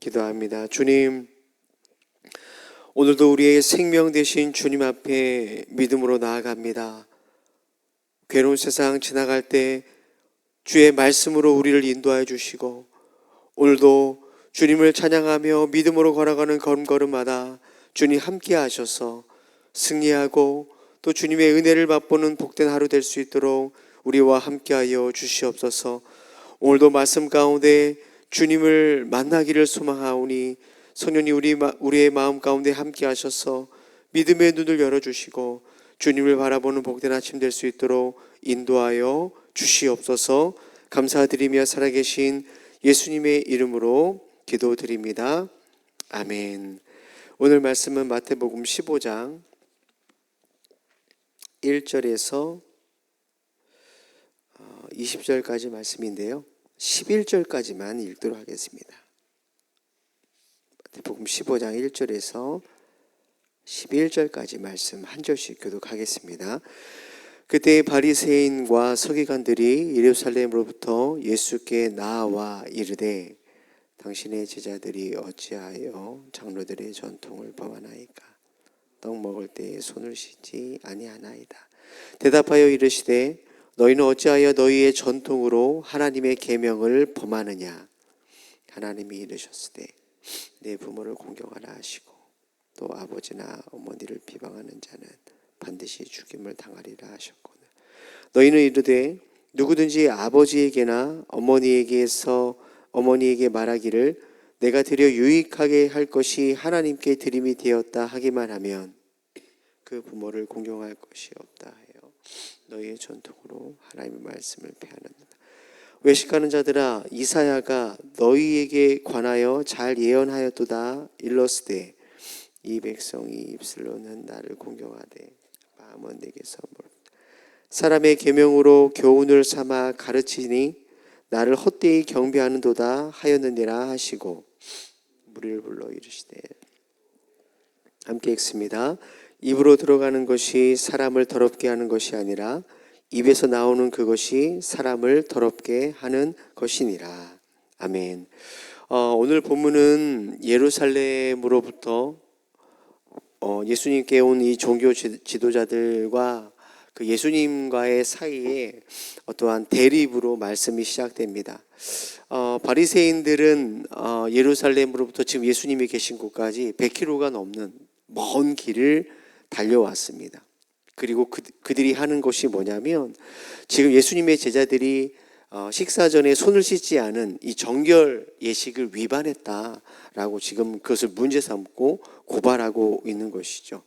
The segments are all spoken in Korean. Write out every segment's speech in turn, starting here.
기도합니다. 주님, 오늘도 우리의 생명 되신 주님 앞에 믿음으로 나아갑니다. 괴로운 세상 지나갈 때 주의 말씀으로 우리를 인도하여 주시고, 오늘도 주님을 찬양하며 믿음으로 걸어가는 걸음걸음마다 주님 함께 하셔서 승리하고 또 주님의 은혜를 맛보는 복된 하루 될 수 있도록 우리와 함께하여 주시옵소서. 오늘도 말씀 가운데 주님을 만나기를 소망하오니 성령이 우리의 마음 가운데 함께 하셔서 믿음의 눈을 열어주시고 주님을 바라보는 복된 아침 될 수 있도록 인도하여 주시옵소서. 감사드리며 살아계신 예수님의 이름으로 기도드립니다. 아멘. 오늘 말씀은 마태복음 15장 1절에서 20절까지 말씀인데요, 11절까지만 읽도록 하겠습니다. 마태복음 15장 1절에서 11절까지 말씀 한 절씩 교독하겠습니다. 그때 바리새인과 서기관들이 예루살렘으로부터 예수께 나와 이르되 당신의 제자들이 어찌하여 장로들의 전통을 범하나이까? 떡 먹을 때에 손을 씻지 아니하나이다. 대답하여 이르시되 너희는 어찌하여 너희의 전통으로 하나님의 계명을 범하느냐? 하나님이 이르셨으되 내 부모를 공경하라 하시고 또 아버지나 어머니를 비방하는 자는 반드시 죽임을 당하리라 하셨거늘. 너희는 이르되 누구든지 아버지에게나 어머니에게 말하기를 내가 드려 유익하게 할 것이 하나님께 드림이 되었다 하기만 하면 그 부모를 공경할 것이 없다 하여 너희의 전통으로 하나님의 말씀을 폐하느니라. 외식하는 자들아, 이사야가 너희에게 관하여 잘 예언하였도다. 일러스되 이 백성이 입술로는 나를 공경하되 마음은 내게서 멀다. 사람의 계명으로 교훈을 삼아 가르치니 나를 헛되이 경배하는도다 하였느니라 하시고 무리를 불러 이르시되, 함께 읽습니다. 입으로 들어가는 것이 사람을 더럽게 하는 것이 아니라 입에서 나오는 그것이 사람을 더럽게 하는 것이니라. 아멘. 오늘 본문은 예루살렘으로부터 예수님께 온 이 종교 지도자들과 그 예수님과의 사이에 어떠한 대립으로 말씀이 시작됩니다. 바리새인들은 예루살렘으로부터 지금 예수님이 계신 곳까지 100km가 넘는 먼 길을 달려왔습니다. 그리고 그들이 하는 것이 뭐냐면, 지금 예수님의 제자들이 식사 전에 손을 씻지 않은 이 정결 예식을 위반했다라고 지금 그것을 문제 삼고 고발하고 있는 것이죠.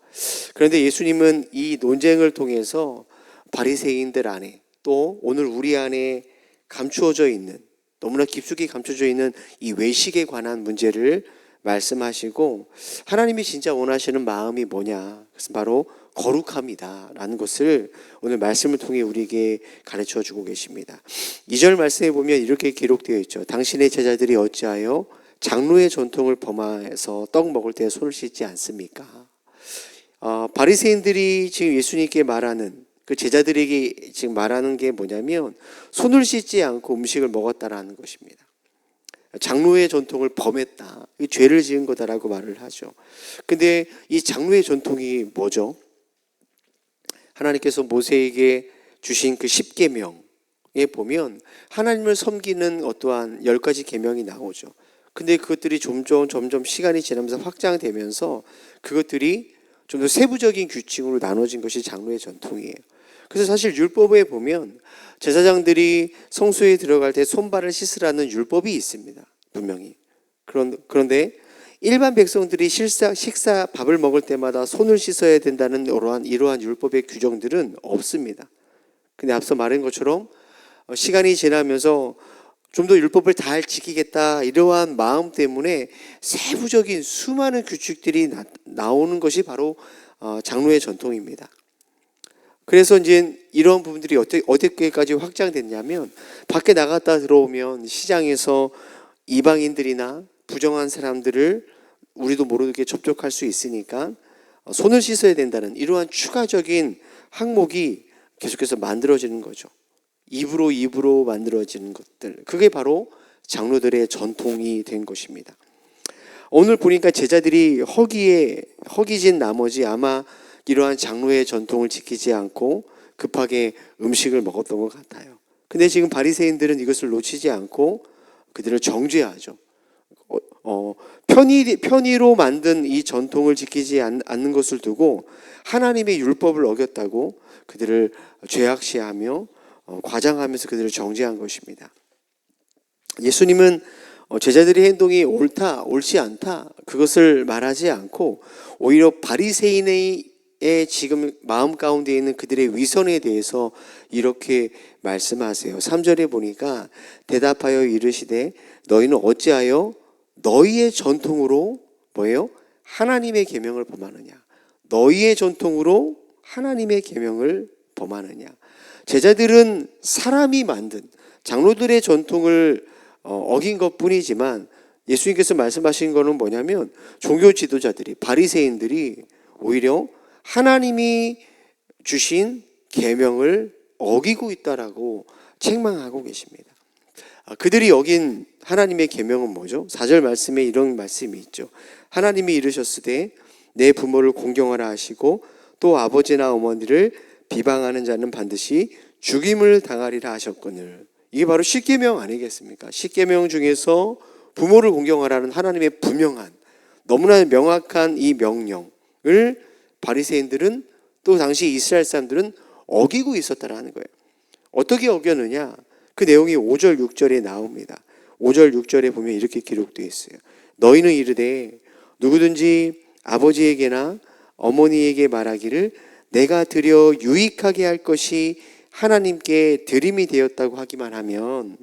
그런데 예수님은 이 논쟁을 통해서 바리새인들 안에 또 오늘 우리 안에 감추어져 있는, 너무나 깊숙이 감춰져 있는 이 외식에 관한 문제를 말씀하시고, 하나님이 진짜 원하시는 마음이 뭐냐, 그것은 바로 거룩함이다 라는 것을 오늘 말씀을 통해 우리에게 가르쳐 주고 계십니다. 2절 말씀에 보면 이렇게 기록되어 있죠. 당신의 제자들이 어찌하여 장로의 전통을 범하여서 떡 먹을 때 손을 씻지 않습니까? 바리새인들이 지금 예수님께 말하는, 그 제자들에게 지금 말하는 게 뭐냐면 손을 씻지 않고 음식을 먹었다라는 것입니다. 장로의 전통을 범했다, 죄를 지은 거다라고 말을 하죠. 근데 이 장로의 전통이 뭐죠? 하나님께서 모세에게 주신 그 10계명에 보면 하나님을 섬기는 어떠한 10가지 계명이 나오죠. 근데 그것들이 점점 시간이 지나면서 확장되면서 그것들이 좀 더 세부적인 규칙으로 나눠진 것이 장로의 전통이에요. 그래서 사실 율법에 보면 제사장들이 성소에 들어갈 때 손발을 씻으라는 율법이 있습니다, 분명히. 그런데 일반 백성들이 식사 밥을 먹을 때마다 손을 씻어야 된다는 이러한 율법의 규정들은 없습니다. 근데 앞서 말한 것처럼 시간이 지나면서 좀 더 율법을 잘 지키겠다, 이러한 마음 때문에 세부적인 수많은 규칙들이 나오는 것이 바로 장로의 전통입니다. 그래서 이제 이런 부분들이 어디까지 확장됐냐면, 밖에 나갔다 들어오면 시장에서 이방인들이나 부정한 사람들을 우리도 모르게 접촉할 수 있으니까 손을 씻어야 된다는 이러한 추가적인 항목이 계속해서 만들어지는 거죠. 입으로 만들어지는 것들, 그게 바로 장로들의 전통이 된 것입니다. 오늘 보니까 제자들이 허기진 나머지 아마 이러한 장로의 전통을 지키지 않고 급하게 음식을 먹었던 것 같아요. 근데 지금 바리새인들은 이것을 놓치지 않고 그들을 정죄하죠. 편의로 만든 이 전통을 지키지 않는 것을 두고 하나님의 율법을 어겼다고 그들을 죄악시하며 과장하면서 그들을 정죄한 것입니다. 예수님은 제자들의 행동이 옳다, 옳지 않다 그것을 말하지 않고 오히려 바리새인의 지금 마음 가운데 있는 그들의 위선에 대해서 이렇게 말씀하세요. 3절에 보니까 대답하여 이르시되 너희는 어찌하여 너희의 전통으로 뭐예요? 하나님의 계명을 범하느냐. 너희의 전통으로 하나님의 계명을 범하느냐. 제자들은 사람이 만든 장로들의 전통을 어긴 것뿐이지만 예수님께서 말씀하신 거는 뭐냐면 종교 지도자들이 바리새인들이 오히려 하나님이 주신 계명을 어기고 있다라고 책망하고 계십니다. 그들이 어긴 하나님의 계명은 뭐죠? 4절 말씀에 이런 말씀이 있죠. 하나님이 이르셨으되 내 부모를 공경하라 하시고 또 아버지나 어머니를 비방하는 자는 반드시 죽임을 당하리라 하셨거늘. 이게 바로 십계명 아니겠습니까? 십계명 중에서 부모를 공경하라는 하나님의 분명한 너무나 명확한 이 명령을 바리새인들은 또 당시 이스라엘 사람들은 어기고 있었다라는 거예요. 어떻게 어겼느냐? 그 내용이 5절 6절에 나옵니다. 5절 6절에 보면 이렇게 기록되어 있어요. 너희는 이르되 누구든지 아버지에게나 어머니에게 말하기를 내가 드려 유익하게 할 것이 하나님께 드림이 되었다고 하기만 하면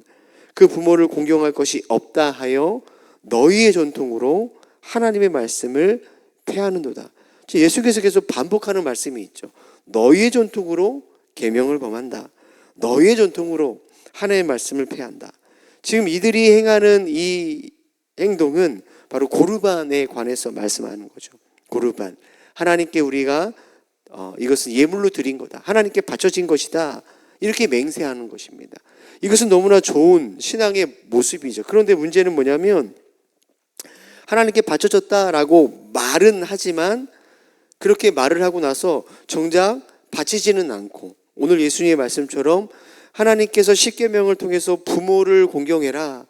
그 부모를 공경할 것이 없다 하여 너희의 전통으로 하나님의 말씀을 폐하는도다. 예수께서 계속 반복하는 말씀이 있죠. 너희의 전통으로 계명을 범한다. 너희의 전통으로 하나님의 말씀을 폐한다. 지금 이들이 행하는 이 행동은 바로 고르반에 관해서 말씀하는 거죠. 고르반. 하나님께 우리가 이것은 예물로 드린 거다. 하나님께 바쳐진 것이다. 이렇게 맹세하는 것입니다. 이것은 너무나 좋은 신앙의 모습이죠. 그런데 문제는 뭐냐면 하나님께 바쳐졌다라고 말은 하지만 그렇게 말을 하고 나서 정작 바치지는 않고 오늘 예수님의 말씀처럼 하나님께서 십계명을 통해서 부모를 공경해라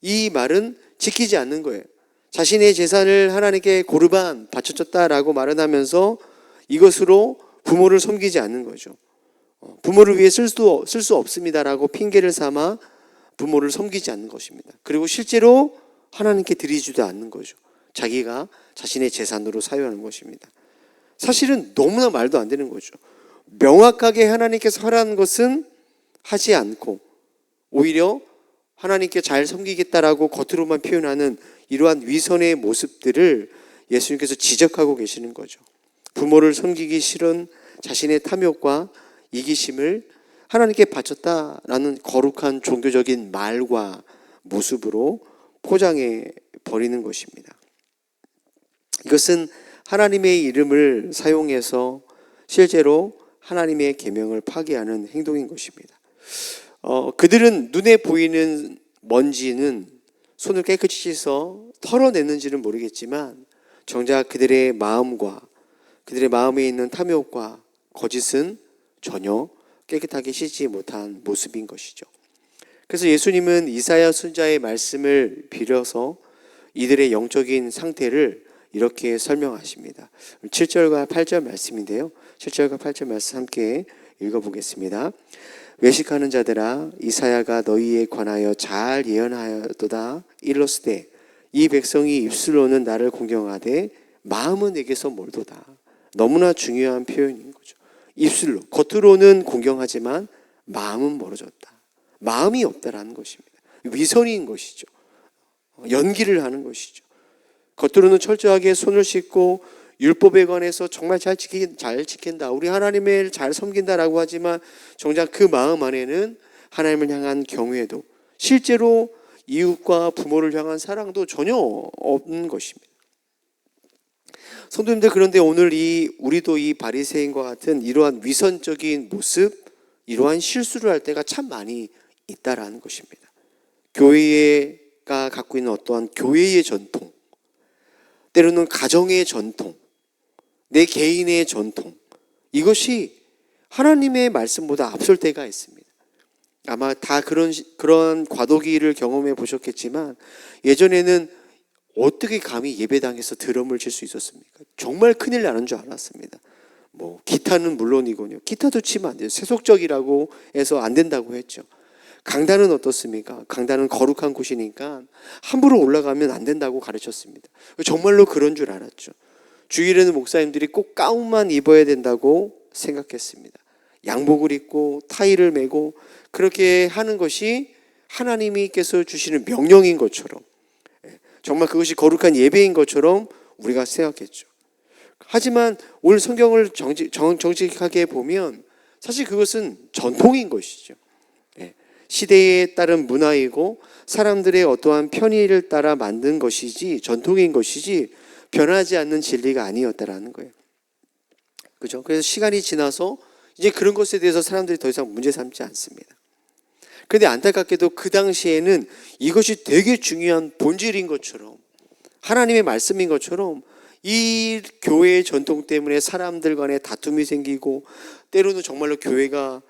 이 말은 지키지 않는 거예요. 자신의 재산을 하나님께 고르반 바쳐졌다라고 말은 하면서 이것으로 부모를 섬기지 않는 거죠. 부모를 위해 쓸 수 없습니다라고 핑계를 삼아 부모를 섬기지 않는 것입니다. 그리고 실제로 하나님께 드리지도 않는 거죠. 자기가 자신의 재산으로 사용하는 것입니다. 사실은 너무나 말도 안 되는 거죠. 명확하게 하나님께서 하라는 것은 하지 않고 오히려 하나님께 잘 섬기겠다라고 겉으로만 표현하는 이러한 위선의 모습들을 예수님께서 지적하고 계시는 거죠. 부모를 섬기기 싫은 자신의 탐욕과 이기심을 하나님께 바쳤다라는 거룩한 종교적인 말과 모습으로 포장해 버리는 것입니다. 이것은 하나님의 이름을 사용해서 실제로 하나님의 계명을 파기하는 행동인 것입니다. 그들은 눈에 보이는 먼지는 손을 깨끗이 씻어 털어냈는지는 모르겠지만 정작 그들의 마음과 그들의 마음에 있는 탐욕과 거짓은 전혀 깨끗하게 씻지 못한 모습인 것이죠. 그래서 예수님은 이사야 선지자의 말씀을 빌어서 이들의 영적인 상태를 이렇게 설명하십니다. 7절과 8절 말씀인데요. 7절과 8절 말씀 함께 읽어보겠습니다. 외식하는 자들아 이사야가 너희에 관하여 잘 예언하였도다. 일러스되 이 백성이 입술로는 나를 공경하되 마음은 내게서 멀도다. 너무나 중요한 표현인 거죠. 입술로 겉으로는 공경하지만 마음은 멀어졌다. 마음이 없다라는 것입니다. 위선인 것이죠. 연기를 하는 것이죠. 겉으로는 철저하게 손을 씻고 율법에 관해서 정말 잘 지킨다. 우리 하나님을 잘 섬긴다라고 하지만 정작 그 마음 안에는 하나님을 향한 경외도 실제로 이웃과 부모를 향한 사랑도 전혀 없는 것입니다. 성도님들, 그런데 오늘 우리도 이 바리새인과 같은 이러한 위선적인 모습, 이러한 실수를 할 때가 참 많이 있다라는 것입니다. 교회가 갖고 있는 어떠한 교회의 전통, 때로는 가정의 전통, 내 개인의 전통, 이것이 하나님의 말씀보다 앞설 때가 있습니다. 아마 다 그런 과도기를 경험해 보셨겠지만, 예전에는 어떻게 감히 예배당에서 드럼을 칠 수 있었습니까? 정말 큰일 나는 줄 알았습니다. 뭐 기타는 물론이군요. 기타도 치면 안 돼요. 세속적이라고 해서 안 된다고 했죠. 강단은 어떻습니까? 강단은 거룩한 곳이니까 함부로 올라가면 안 된다고 가르쳤습니다. 정말로 그런 줄 알았죠. 주일에는 목사님들이 꼭 가운만 입어야 된다고 생각했습니다. 양복을 입고 타이를 메고 그렇게 하는 것이 하나님께서 주시는 명령인 것처럼, 정말 그것이 거룩한 예배인 것처럼 우리가 생각했죠. 하지만 오늘 성경을 정직하게 보면 사실 그것은 전통인 것이죠. 시대에 따른 문화이고 사람들의 어떠한 편의를 따라 만든 것이지, 전통인 것이지 변하지 않는 진리가 아니었다라는 거예요. 그죠? 그래서 시간이 지나서 이제 그런 것에 대해서 사람들이 더 이상 문제 삼지 않습니다. 그런데 안타깝게도 그 당시에는 이것이 되게 중요한 본질인 것처럼, 하나님의 말씀인 것처럼 이 교회의 전통 때문에 사람들 간에 다툼이 생기고 때로는 정말로 교회가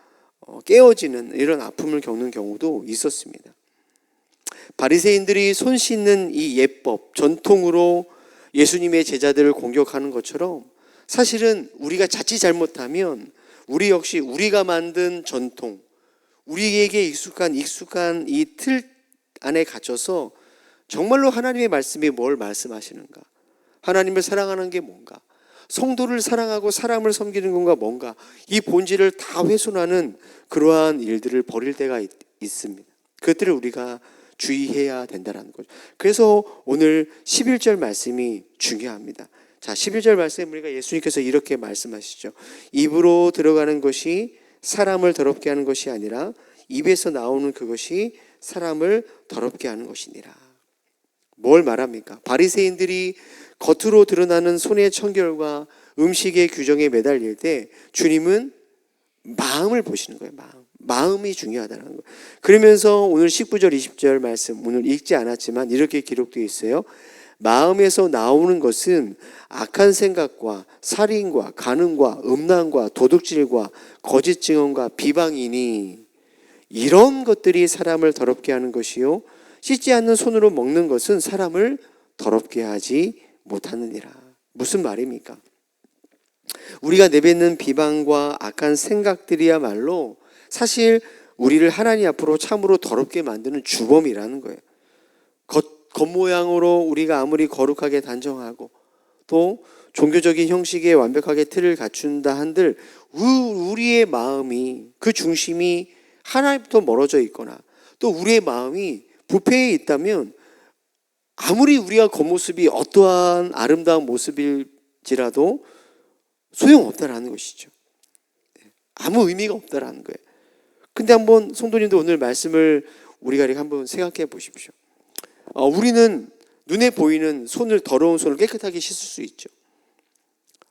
깨어지는 이런 아픔을 겪는 경우도 있었습니다. 바리새인들이 손 씻는 이 예법, 전통으로 예수님의 제자들을 공격하는 것처럼, 사실은 우리가 자칫 잘못하면 우리 역시 우리가 만든 전통, 우리에게 익숙한 이 틀 안에 갇혀서 정말로 하나님의 말씀이 뭘 말씀하시는가, 하나님을 사랑하는 게 뭔가, 성도를 사랑하고 사람을 섬기는 건가 뭔가, 이 본질을 다 훼손하는 그러한 일들을 벌일 때가 있습니다. 그것들을 우리가 주의해야 된다는 거죠. 그래서 오늘 11절 말씀이 중요합니다. 자, 11절 말씀 우리가 예수님께서 이렇게 말씀하시죠. 입으로 들어가는 것이 사람을 더럽게 하는 것이 아니라 입에서 나오는 그것이 사람을 더럽게 하는 것이니라. 뭘 말합니까? 바리새인들이 겉으로 드러나는 손의 청결과 음식의 규정에 매달릴 때 주님은 마음을 보시는 거예요. 마음이 중요하다는 거예요. 그러면서 오늘 19절 20절 말씀 오늘 읽지 않았지만 이렇게 기록되어 있어요. 마음에서 나오는 것은 악한 생각과 살인과 간음과 음란과 도둑질과 거짓 증언과 비방이니 이런 것들이 사람을 더럽게 하는 것이요 씻지 않는 손으로 먹는 것은 사람을 더럽게 하지 못하느니라. 무슨 말입니까? 우리가 내뱉는 비방과 악한 생각들이야말로 사실 우리를 하나님 앞으로 참으로 더럽게 만드는 주범이라는 거예요. 겉모양으로 우리가 아무리 거룩하게 단정하고 또 종교적인 형식에 완벽하게 틀을 갖춘다 한들 우리의 마음이, 그 중심이 하나님부터 멀어져 있거나 또 우리의 마음이 부패해 있다면 아무리 우리가 겉모습이 어떠한 아름다운 모습일지라도 소용없다라는 것이죠. 아무 의미가 없다라는 거예요. 근데 한번 성도님도 오늘 말씀을 우리가 이렇게 한번 생각해 보십시오. 우리는 눈에 보이는 더러운 손을 깨끗하게 씻을 수 있죠.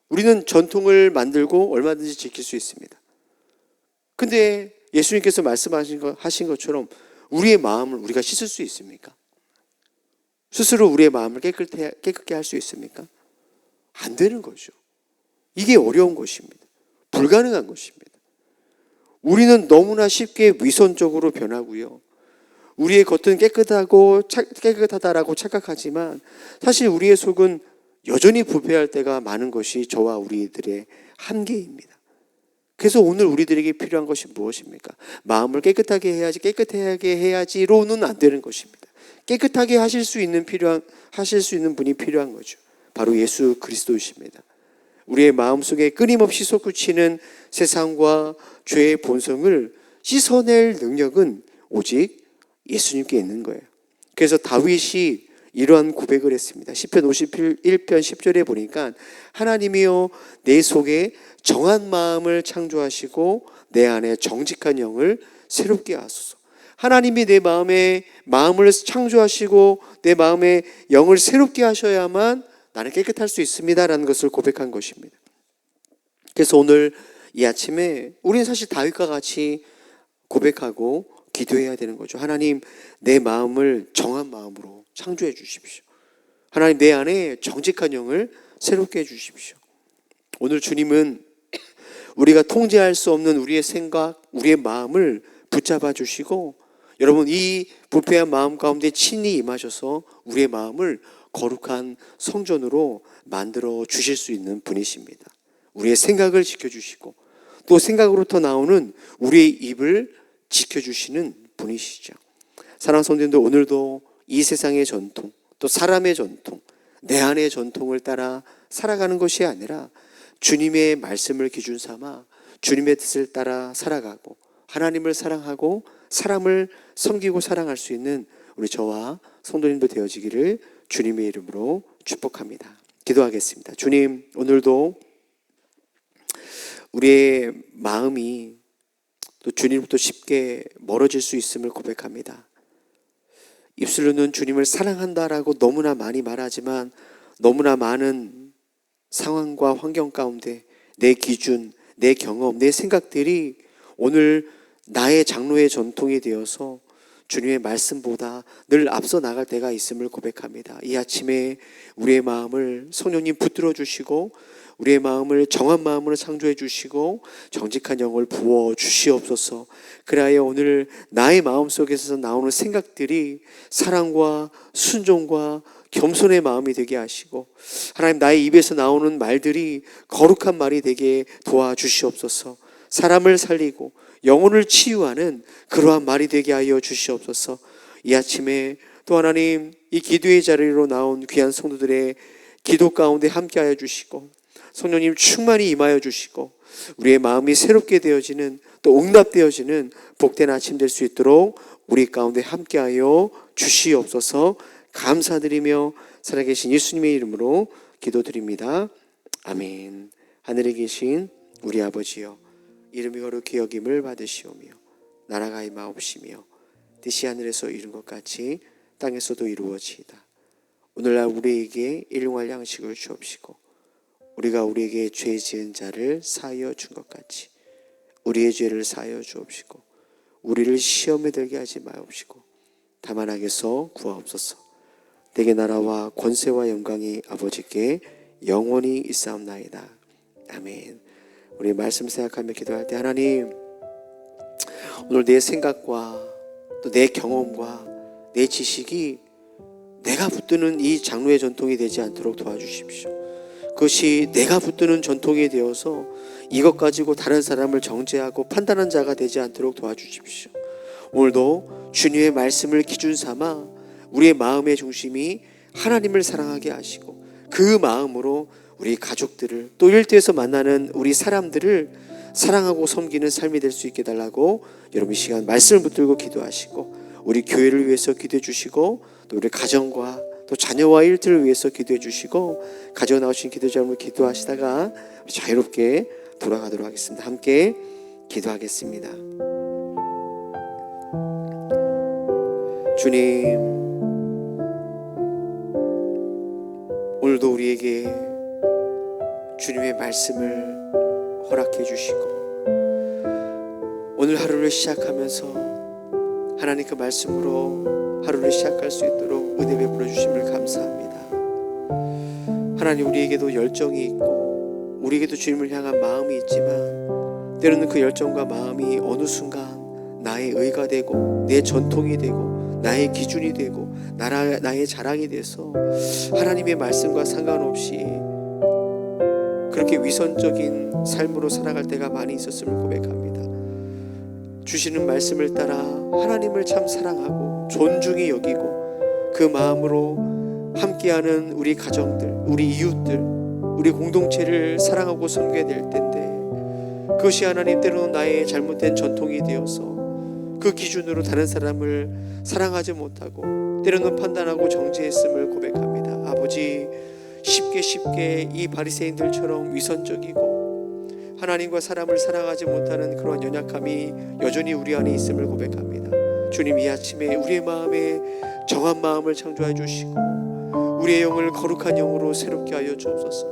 우리는 전통을 만들고 얼마든지 지킬 수 있습니다. 근데 예수님께서 말씀하신 것처럼 우리의 마음을 우리가 씻을 수 있습니까? 스스로 우리의 마음을 깨끗게 할 수 있습니까? 안 되는 거죠. 이게 어려운 것입니다. 불가능한 것입니다. 우리는 너무나 쉽게 위선적으로 변하고요. 우리의 겉은 깨끗하다라고 착각하지만 사실 우리의 속은 여전히 부패할 때가 많은 것이 저와 우리들의 한계입니다. 그래서 오늘 우리들에게 필요한 것이 무엇입니까? 마음을 깨끗하게 해야지로는 안 되는 것입니다. 깨끗하게 하실 수 있는 분이 필요한 거죠. 바로 예수 그리스도이십니다. 우리의 마음속에 끊임없이 솟구치는 세상과 죄의 본성을 씻어낼 능력은 오직 예수님께 있는 거예요. 그래서 다윗이 이러한 고백을 했습니다. 시편 51편 10절에 보니까 하나님이여 내 속에 정한 마음을 창조하시고 내 안에 정직한 영을 새롭게 하소서. 하나님이 내 마음을 창조하시고 내 마음의 영을 새롭게 하셔야만 나는 깨끗할 수 있습니다라는 것을 고백한 것입니다. 그래서 오늘 이 아침에 우리는 사실 다윗과 같이 고백하고 기도해야 되는 거죠. 하나님, 내 마음을 정한 마음으로 창조해 주십시오. 하나님, 내 안에 정직한 영을 새롭게 해주십시오. 오늘 주님은 우리가 통제할 수 없는 우리의 생각, 우리의 마음을 붙잡아 주시고, 여러분, 이 부패한 마음 가운데 친히 임하셔서 우리의 마음을 거룩한 성전으로 만들어 주실 수 있는 분이십니다. 우리의 생각을 지켜주시고 또 생각으로부터 나오는 우리의 입을 지켜주시는 분이시죠. 사랑하는 성도님들, 오늘도 이 세상의 전통, 또 사람의 전통, 내 안의 전통을 따라 살아가는 것이 아니라 주님의 말씀을 기준 삼아 주님의 뜻을 따라 살아가고 하나님을 사랑하고 사람을 섬기고 사랑할 수 있는 우리 저와 성도님도 되어지기를 주님의 이름으로 축복합니다. 기도하겠습니다. 주님, 오늘도 우리의 마음이 또 주님부터 쉽게 멀어질 수 있음을 고백합니다. 입술로는 주님을 사랑한다라고 너무나 많이 말하지만 너무나 많은 상황과 환경 가운데 내 기준, 내 경험, 내 생각들이 오늘 나의 장로의 전통이 되어서 주님의 말씀보다 늘 앞서 나갈 때가 있음을 고백합니다. 이 아침에 우리의 마음을 성령님 붙들어 주시고 우리의 마음을 정한 마음으로 창조해 주시고 정직한 영을 부어 주시옵소서. 그리하여 오늘 나의 마음속에서 나오는 생각들이 사랑과 순종과 겸손의 마음이 되게 하시고 하나님, 나의 입에서 나오는 말들이 거룩한 말이 되게 도와주시옵소서. 사람을 살리고 영혼을 치유하는 그러한 말이 되게 하여 주시옵소서. 이 아침에 또 하나님, 이 기도의 자리로 나온 귀한 성도들의 기도 가운데 함께하여 주시고 성령님 충만히 임하여 주시고 우리의 마음이 새롭게 되어지는 또 응답되어지는 복된 아침 될 수 있도록 우리 가운데 함께하여 주시옵소서. 감사드리며 살아계신 예수님의 이름으로 기도드립니다. 아멘. 하늘에 계신 우리 아버지여, 이름이 거룩히 여김을 받으시오며 나라가 임하옵시며 뜻이 하늘에서 이룬 것 같이 땅에서도 이루어지이다. 오늘날 우리에게 일용할 양식을 주옵시고 우리가 우리에게 죄 지은 자를 사하여 준 것 같이 우리의 죄를 사하여 주옵시고 우리를 시험에 들게 하지 마옵시고 다만 악에서 구하옵소서. 내게 나라와 권세와 영광이 아버지께 영원히 있사옵나이다. 아멘. 우리 말씀 생각하며 기도할 때, 하나님, 오늘 내 생각과 또 내 경험과 내 지식이 내가 붙드는 이 장로의 전통이 되지 않도록 도와주십시오. 그것이 내가 붙드는 전통이 되어서 이것 가지고 다른 사람을 정죄하고 판단한 자가 되지 않도록 도와주십시오. 오늘도 주님의 말씀을 기준 삼아 우리의 마음의 중심이 하나님을 사랑하게 하시고 그 마음으로 우리 가족들을 또 일터에서 만나는 우리 사람들을 사랑하고 섬기는 삶이 될 수 있게 달라고 여러분 이 시간 말씀을 붙들고 기도하시고 우리 교회를 위해서 기도해 주시고 또 우리 가정과 또 자녀와 일터를 위해서 기도해 주시고 가져 나오신 기도자를 기도하시다가 자유롭게 돌아가도록 하겠습니다. 함께 기도하겠습니다. 주님, 오늘도 우리에게 주님의 말씀을 허락해 주시고 오늘 하루를 시작하면서 하나님 그 말씀으로 하루를 시작할 수 있도록 은혜 베풀어 주심을 감사합니다. 하나님, 우리에게도 열정이 있고 우리에게도 주님을 향한 마음이 있지만 때로는 그 열정과 마음이 어느 순간 나의 의가 되고 내 전통이 되고 나의 기준이 되고 나의 자랑이 돼서 하나님의 말씀과 상관없이 그렇게 위선적인 삶으로 살아갈 때가 많이 있었음을 고백합니다. 주시는 말씀을 따라 하나님을 참 사랑하고 존중히 여기고 그 마음으로 함께하는 우리 가정들, 우리 이웃들, 우리 공동체를 사랑하고 섬겨야 될 텐데 그것이 하나님 때로는 나의 잘못된 전통이 되어서 그 기준으로 다른 사람을 사랑하지 못하고 때로는 판단하고 정죄했음을 고백합니다. 아버지, 쉽게 이 바리새인들처럼 위선적이고 하나님과 사람을 사랑하지 못하는 그런 연약함이 여전히 우리 안에 있음을 고백합니다. 주님, 이 아침에 우리의 마음에 정한 마음을 창조해 주시고 우리의 영을 거룩한 영으로 새롭게 하여 주옵소서.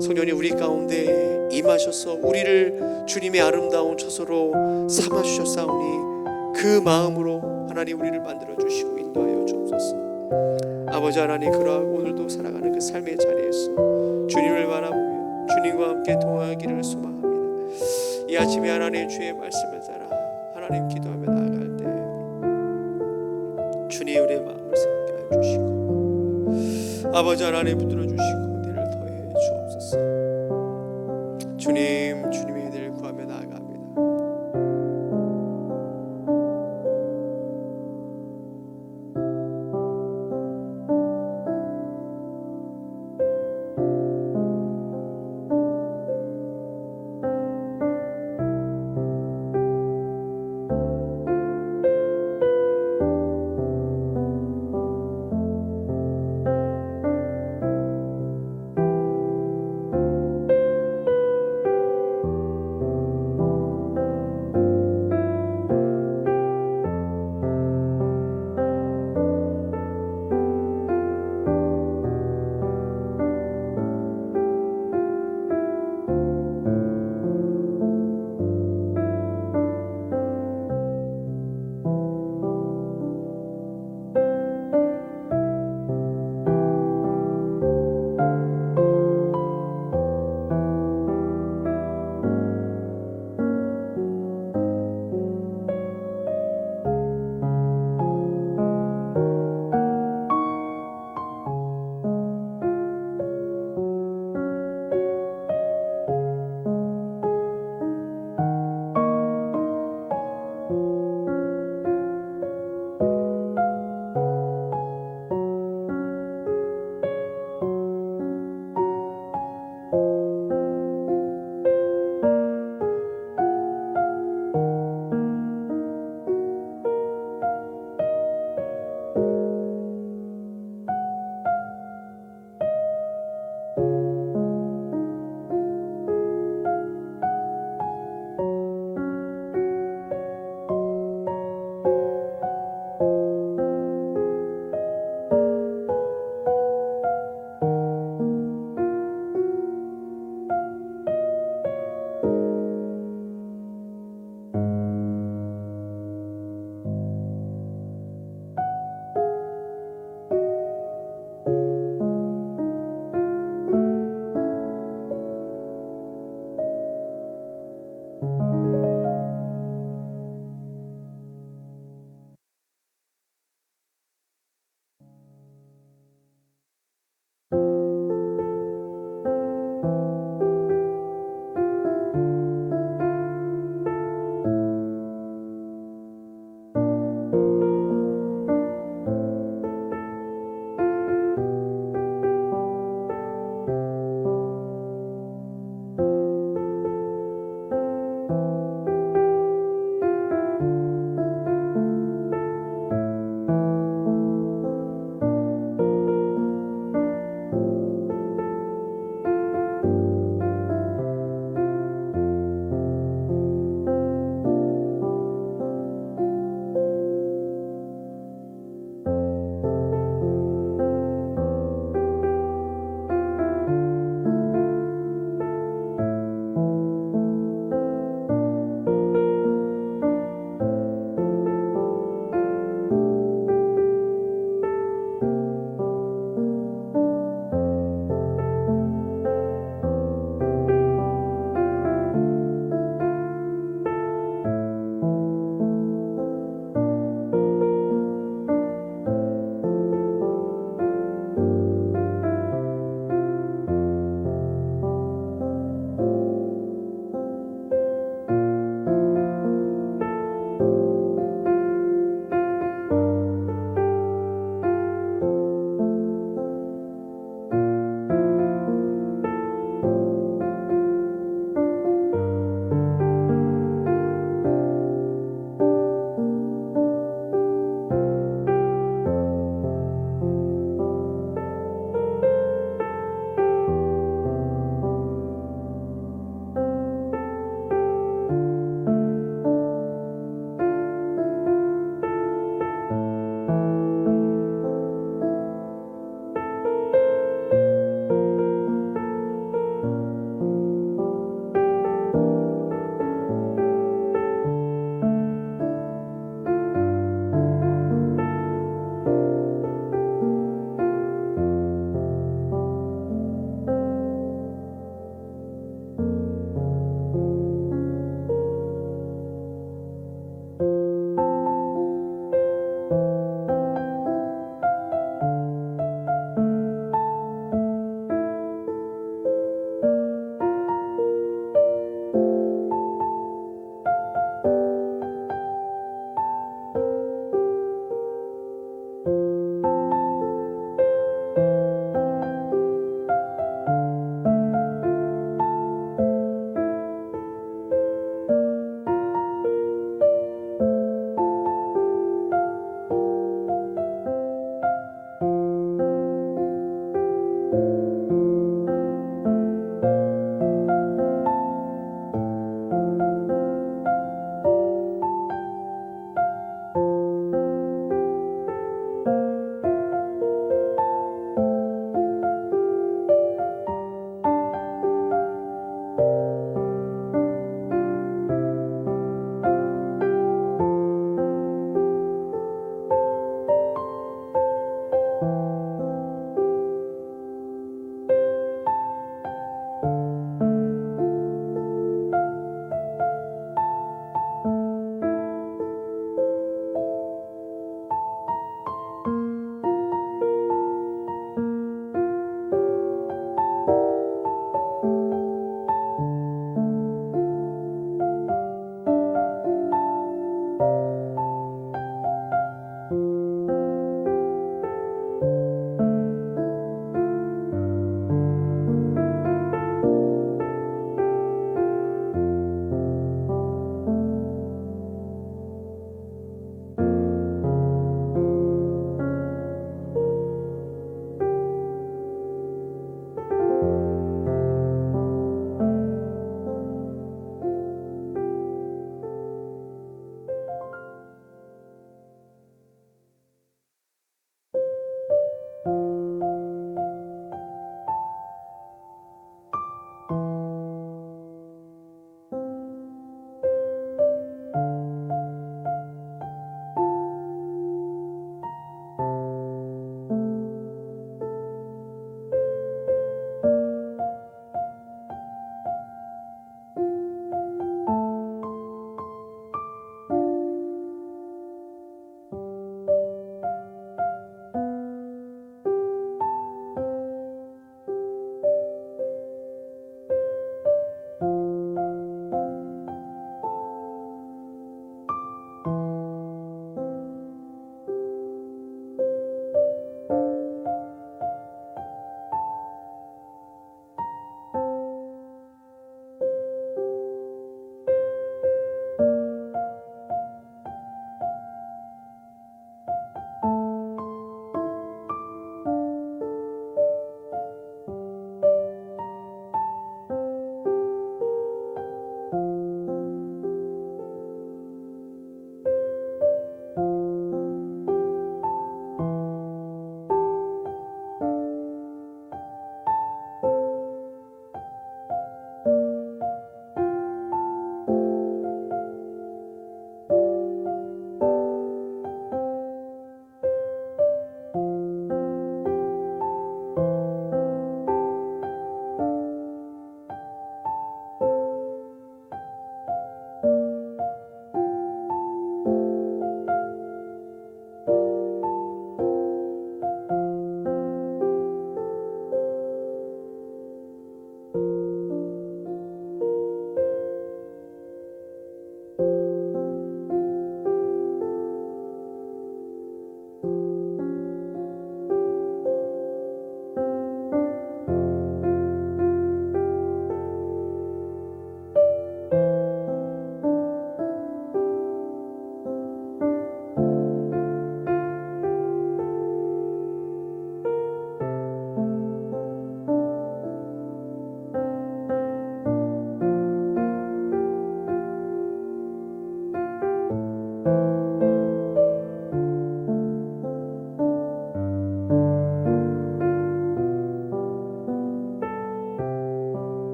성령님, 우리 가운데 임하셔서 우리를 주님의 아름다운 처소로 삼아 주셨사오니 그 마음으로 하나님 우리를 만들어 주시고 인도하여 주옵소서. 아버지 하나님, 그러하고 오늘도 살아가는 그 삶의 자리에서 주님을 바라보며 주님과 함께 동행하기를 소망합니다. 이 아침에 하나님 주의 말씀을 따라 하나님 기도하며 나아갈 때 주님 우리의 마음을 새롭게 하여 주시고 아버지 하나님 붙들어 주시고 은혜를 더해 주옵소서. 주님